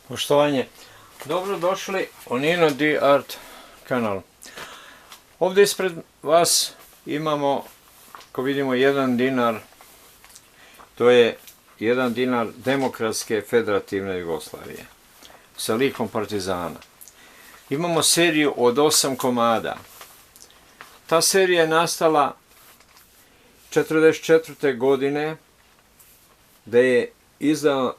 Poštovanje, dobrodošli u Nino D Art kanal. Ovdje ispred vas imamo, ako vidimo, 1 dinar. To je 1 dinar Demokratske federativne Jugoslavije sa likom partizana. Imamo seriju od 8 komada. Ta serija je nastala 1944. godine, gdje je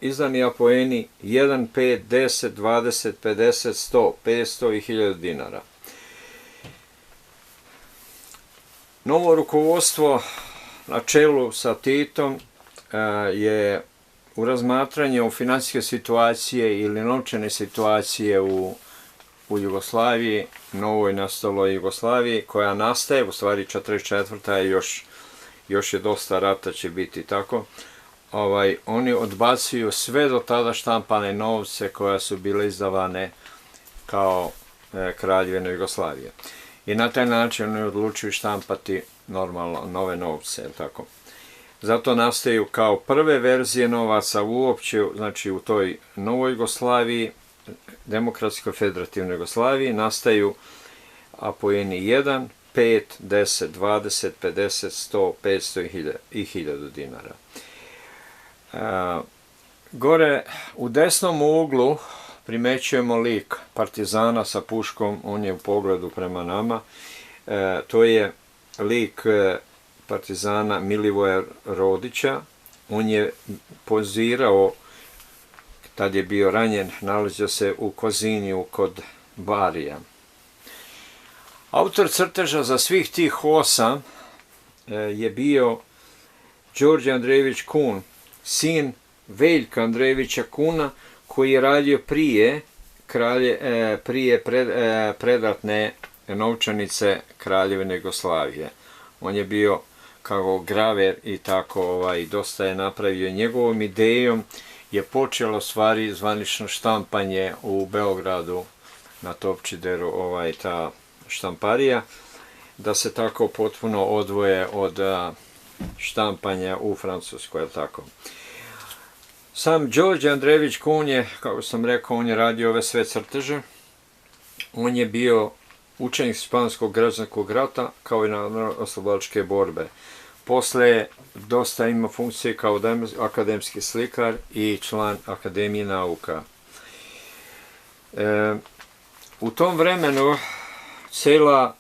izdani apoeni 1, 5, 10, 20, 50, 100, 500 i 1000 dinara. Novo rukovodstvo na čelu sa Titom je u razmatranju financijske situacije ili novčane situacije u Jugoslaviji, novoj nastaloj Jugoslaviji, koja nastaje, u stvari 44. je još je dosta rata će biti tako. Oni odbacuju sve do tada štampane novce koja su bile izdavane kao Kraljevina Jugoslavije. I na taj način oni odlučuju štampati normalno nove novce, tako. Zato nastaju kao prve verzije novaca uopće, znači u toj novoj Jugoslaviji, Demokratskoj federativnoj Jugoslaviji, nastaju apoeni 1, 5, 10, 20, 50, 100, 500 i 1000 dinara. Gore u desnom uglu primećujemo lik partizana sa puškom, on je u pogledu prema nama. To je lik partizana Milivoja Rodića. On je pozirao, tad je bio ranjen, nalazio se u Koziniju kod Barija. Autor crteža za svih tih 8 je bio Đorđe Andrejević Kun, sin Veljka Andrejevića Kuna, koji je radio prije predratne novčanice Kraljevine Jugoslavije. On je bio kao graver i tako, dosta je napravio. Njegovom idejom je počelo stvari zvanično štampanje u Beogradu na Topčideru, ta štamparija, da se tako potpuno odvoje od štampanja u Francuskoj, je tako. Sam Đorđe Andrejević Kun je, kako sam rekao, on je radio ove sve crteže. On je bio učenik Španskog građanskog rata, kao i na oslobodilačke borbe. Posle dosta ima funkcije kao akademski slikar i član Akademije nauka. U tom vremenu cela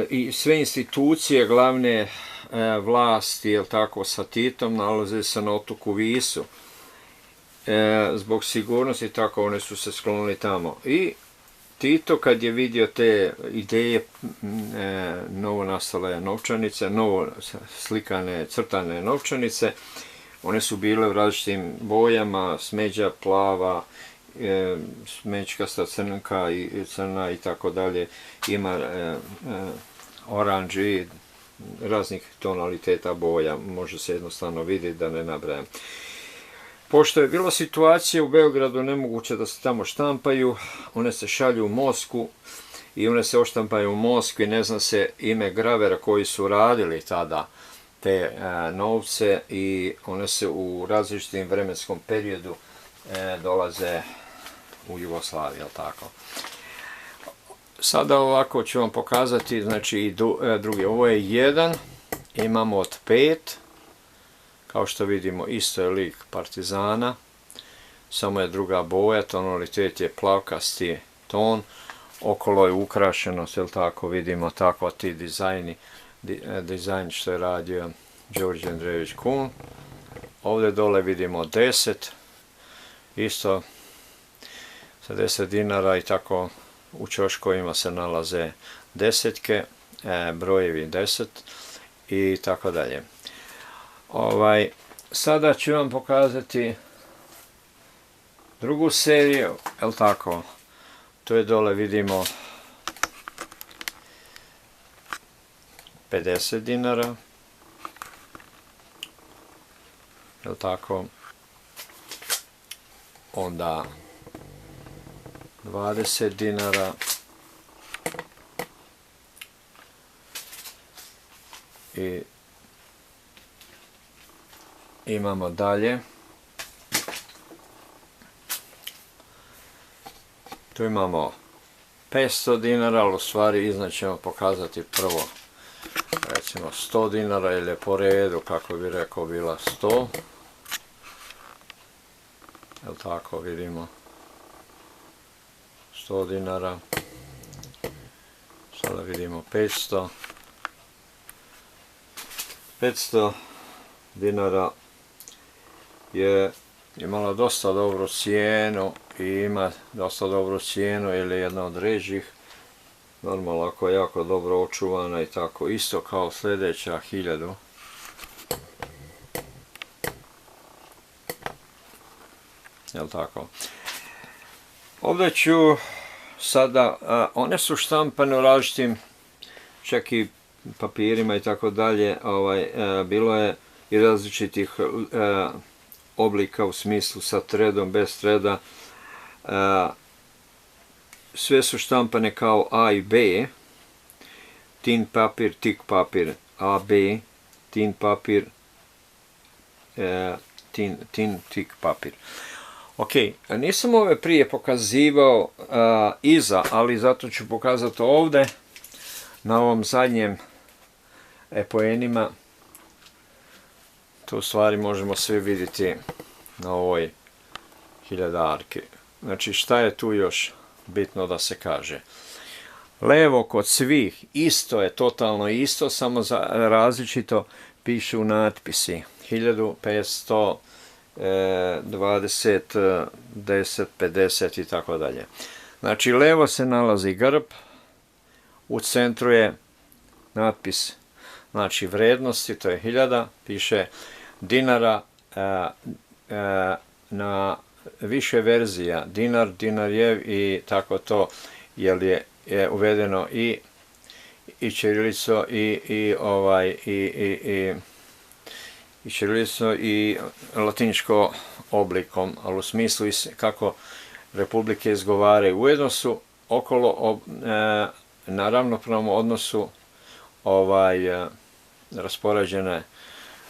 i sve institucije glavne vlasti, jel tako, sa Titom nalaze se na otoku Visu. Zbog sigurnosti, tako, one su se sklonili tamo. I Tito, kad je vidio te ideje novo nastale novčanice, novo slikane, crtane novčanice, one su bile u različitim bojama, smeđa, plava, smeđkasta, crnka i crna i tako dalje. Ima oranži, raznih tonaliteta boja, može se jednostavno vidjeti, da ne nabrajam. Pošto je bila situacija u Beogradu nemoguće da se tamo štampaju, one se šalju u Moskvu i one se oštampaju u Moskvi, ne zna se ime gravera koji su radili tada te novce i one se u različitim vremenskom periodu dolaze u Jugoslaviju, jel tako. Sada ovako ću vam pokazati, znači i drugi, ovo je 1, imamo od 5, kao što vidimo isto je lik partizana, samo je druga boja, tonalitet je plavkasti ton, okolo je ukrašeno, jel tako, vidimo tako ti dizajn što je radio Đorđe Andrejević Kun. Ovdje dole vidimo 10, isto sa 10 dinara i tako. U ćoškovima se nalaze desetke, brojevi 10 i tako dalje. Sada ću vam pokazati drugu seriju, jel tako, tu je dole vidimo 50 dinara, jel tako, onda 20 dinara i imamo dalje Tu imamo 500 dinara, ali u stvari iznad ćemo pokazati prvo, recimo 100 dinara, ili je po redu, kako bi rekao, bila 100. Jel tako, vidimo 100 dinara. Sada vidimo 500. 500 dinara je imala dosta dobru cijenu i ima dosta dobru cijenu, ili jedna od ređih, normalno ako je jako dobro očuvana i tako, isto kao sljedeća 1000. Jel tako? Ovdje ću sada, one su štampane u različitim čak i papirima i tako dalje, bilo je i različitih oblika u smislu sa tredom, bez treda. Sve su štampane kao A i B, tin papir, tik papir, A, B, tin papir, tin, tik papir. Ok, nisam ove prije pokazivao iza, ali zato ću pokazati ovdje, na ovom zadnjem epoenima. Tu stvari možemo sve vidjeti na ovoj hiljadarki. Znači, šta je tu još bitno da se kaže? Levo kod svih isto je, totalno isto, samo različito pišu natpisi. 1500, 20, 10, 50 i tako dalje. Znači, levo se nalazi grb, u centru je natpis, znači vrednosti, to je 1000, piše dinara, na više verzija, dinar, dinarjev i tako to, jer je uvedeno i ćirilico i ćirilico i latiničko oblikom, ali u smislu kako republike izgovaraju. Ujedno su okolo na ravnopravnom odnosu raspoređene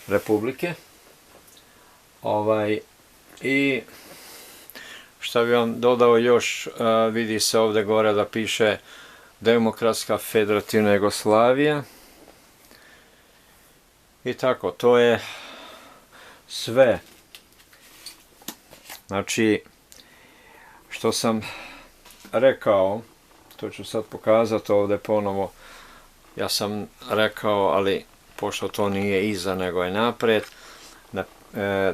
republike. I šta bi vam dodao još, vidi se ovdje gore da piše Demokratska federativna Jugoslavija. I tako, to je sve. Znači, što sam rekao, to ću sad pokazati ovdje ponovo. Ja sam rekao, ali pošto to nije iza nego je naprijed,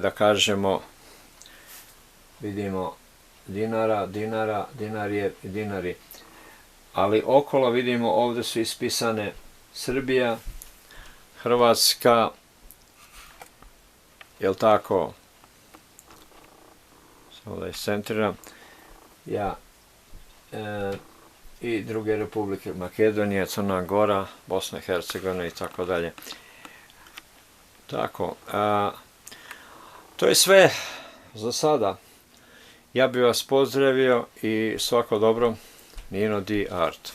da kažemo, vidimo dinara, dinara, dinarje i dinari. Ali okolo vidimo, ovdje su ispisane Srbija, Hrvatska, jel tako, samo da iscentriram, i druge republike, Makedonija, Crna Gora, Bosna i Hercegovina i tako dalje. Tako, to je sve za sada. Ja bih vas pozdravio i svako dobro, Nino D. Art.